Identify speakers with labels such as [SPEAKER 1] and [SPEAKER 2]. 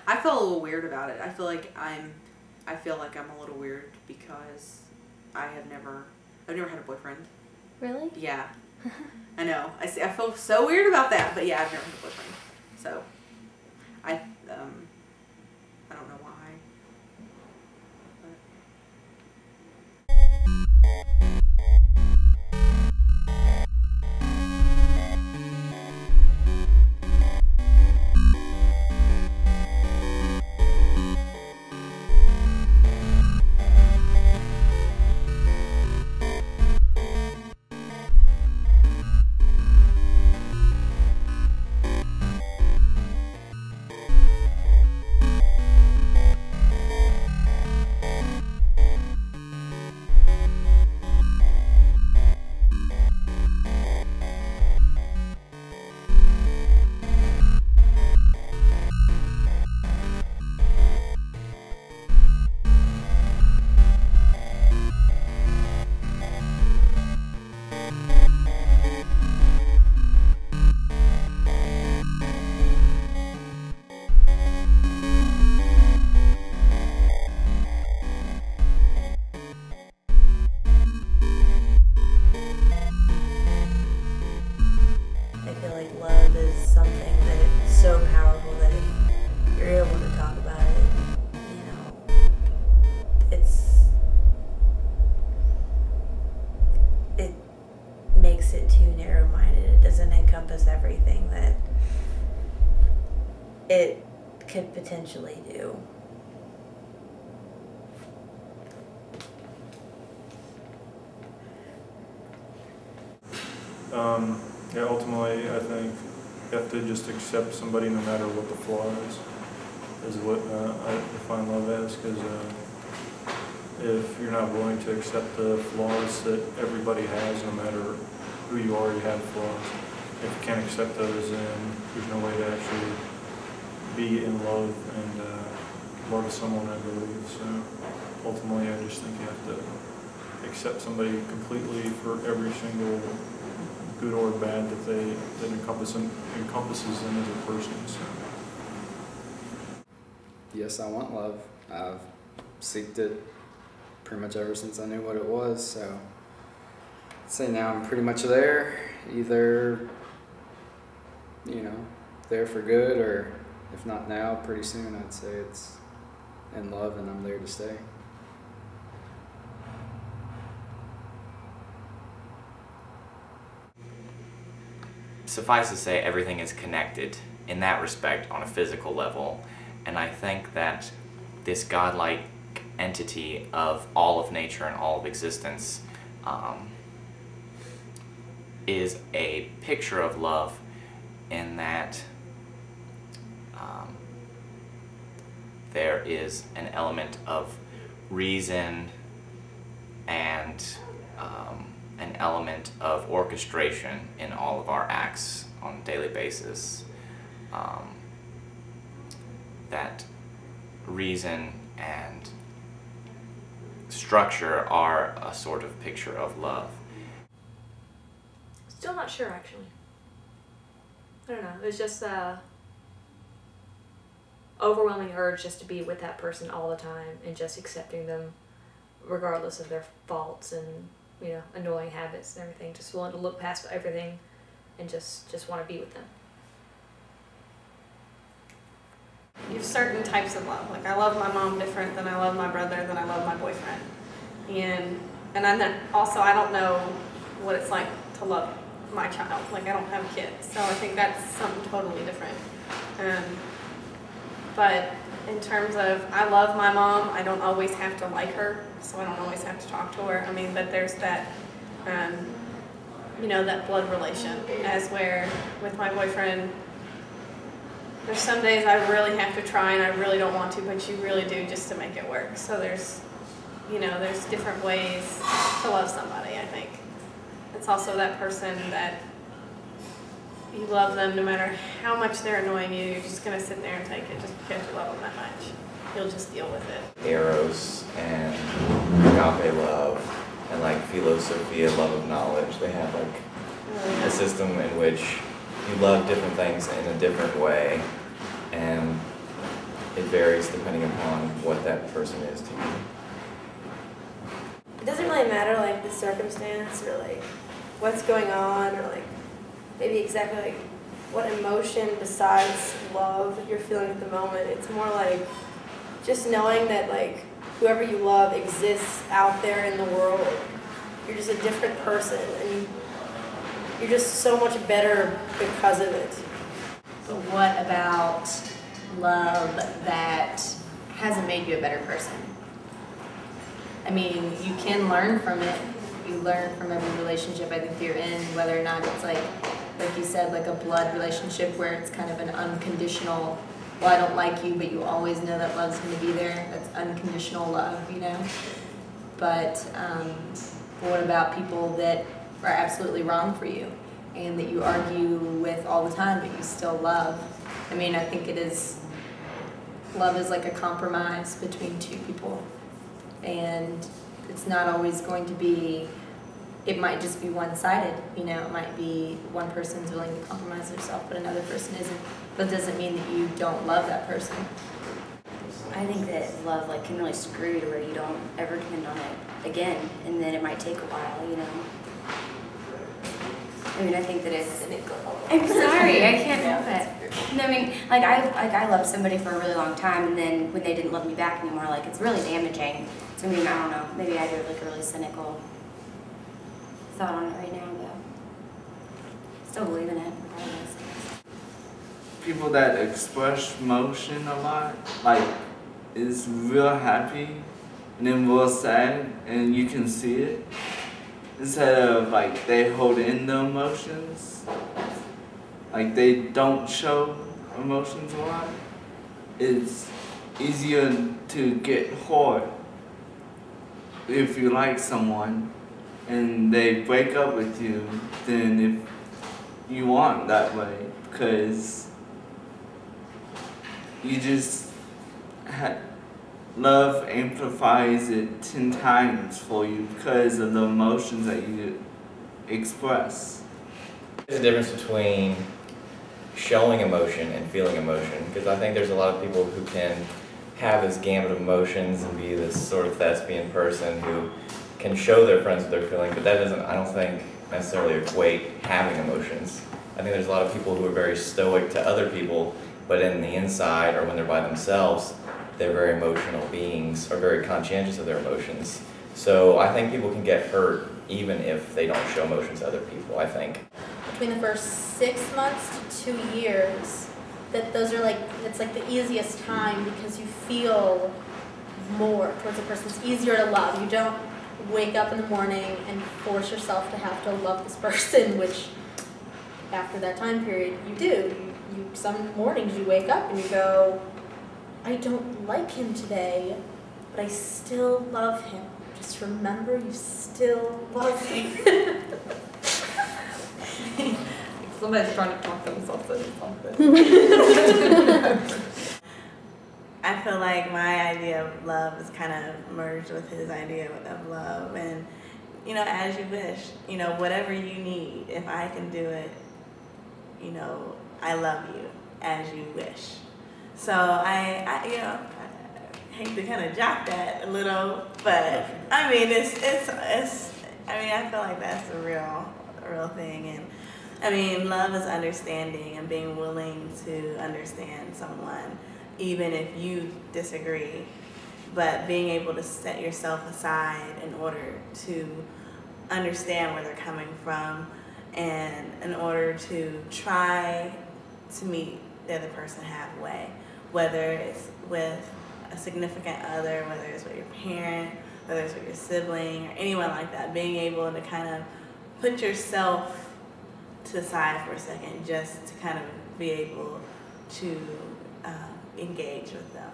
[SPEAKER 1] I felt a little weird about it. I feel like I'm a little weird because I've never had a boyfriend.
[SPEAKER 2] Really?
[SPEAKER 1] Yeah. I know. I feel so weird about that, but yeah, I've never had a boyfriend. So, I don't know why.
[SPEAKER 3] Love is something that it's so powerful that if you're able to talk about it, you know, it makes it too narrow-minded. It doesn't encompass everything that it could potentially do.
[SPEAKER 4] Yeah, ultimately, I think you have to just accept somebody no matter what the flaw is what I define love as, because if you're not willing to accept the flaws that everybody has, no matter who you are, you have flaws. If you can't accept those, then there's no way to actually be in love and love someone, I believe. So ultimately, I just think you have to accept somebody completely for every single good or bad that encompasses them as a person. So.
[SPEAKER 5] Yes, I want love. I've seeked it pretty much ever since I knew what it was. So I'd say now I'm pretty much there. Either, you know, there for good, or if not now, pretty soon I'd say it's in love and I'm there to stay.
[SPEAKER 6] Suffice to say, everything is connected in that respect on a physical level, and I think that this godlike entity of all of nature and all of existence is a picture of love, in that there is an element of reason and an element of orchestration in all of our acts on a daily basis. That reason and structure are a sort of picture of love.
[SPEAKER 2] Still not sure, actually. I don't know. It's just overwhelming urge just to be with that person all the time and just accepting them regardless of their faults and, you know, annoying habits and everything. Just willing to look past everything and just want to be with them.
[SPEAKER 7] You have certain types of love. Like, I love my mom different than I love my brother, than I love my boyfriend. And also I don't know what it's like to love my child. Like, I don't have kids, so I think that's something totally different. But in terms of, I love my mom, I don't always have to like her, so I don't always have to talk to her. I mean, but there's that, you know, that blood relation, as where with my boyfriend, there's some days I really have to try and I really don't want to, but you really do, just to make it work. So there's, you know, there's different ways to love somebody, I think. It's also that person that you love them no matter how much they're annoying you, you're just going to sit there and take it just because you love them that much. You'll just deal with it.
[SPEAKER 8] Eros and agape love and like philosophia, love of knowledge, they have like a system in which you love different things in a different way, and it varies depending upon what that person is to you.
[SPEAKER 3] It doesn't really matter like the circumstance or like what's going on or like maybe exactly like what emotion besides love you're feeling at the moment. It's more like just knowing that like whoever you love exists out there in the world. You're just a different person and you're just so much better because of it.
[SPEAKER 9] But what about love that hasn't made you a better person? I mean, you can learn from it. You learn from every relationship I think you're in, whether or not it's like you said, like a blood relationship where it's kind of an unconditional, well, I don't like you, but you always know that love's going to be there. That's unconditional love, you know? But what about people that are absolutely wrong for you and that you argue with all the time, but you still love? I mean, I think love is like a compromise between two people. And it's not always going to be, it might just be one-sided, you know, it might be one person's willing to compromise themselves, but another person isn't. But it doesn't mean that you don't love that person.
[SPEAKER 10] I think that love can really screw you to where you don't ever depend on it again, and then it might take a while, you know. I mean, I think that it's. I'm sorry, I can't help it. No, I mean, I loved somebody for a really long time, and then when they didn't love me back anymore, it's really damaging. So I mean, I don't know. Maybe I have a really cynical thought on it right now, but still believe in it regardless.
[SPEAKER 11] People that express emotion a lot, is real happy and then real sad, and you can see it. Instead of they hold in the emotions, they don't show emotions a lot. It's easier to get hurt if you like someone and they break up with you than if you aren't that way, because you just love amplifies it 10 times for you because of the emotions that you express.
[SPEAKER 6] There's a difference between showing emotion and feeling emotion, because I think there's a lot of people who can have this gamut of emotions and be this sort of thespian person who can show their friends what they're feeling, but that doesn't, I don't think, necessarily equate having emotions. I think there's a lot of people who are very stoic to other people, but in the inside or when they're by themselves, they're very emotional beings, or very conscientious of their emotions. So I think people can get hurt even if they don't show emotions to other people, I think.
[SPEAKER 12] Between the first 6 months to 2 years, those are it's the easiest time because you feel more towards a person. It's easier to love. You don't wake up in the morning and force yourself to have to love this person, which after that time period you do. Some mornings you wake up and you go, I don't like him today, but I still love him. Just remember, you still love him.
[SPEAKER 2] Somebody's trying to talk themselves into something.
[SPEAKER 3] I feel like my idea of love is kind of merged with his idea of love, and as you wish, whatever you need, if I can do it, I love you as you wish. So I hate to kind of jock that a little, but I mean I feel like that's a real thing. And I mean, love is understanding and being willing to understand someone, even if you disagree, but being able to set yourself aside in order to understand where they're coming from and in order to try to meet the other person halfway, whether it's with a significant other, whether it's with your parent, whether it's with your sibling or anyone like that, being able to kind of put yourself to the side for a second just to kind of be able to engage with them.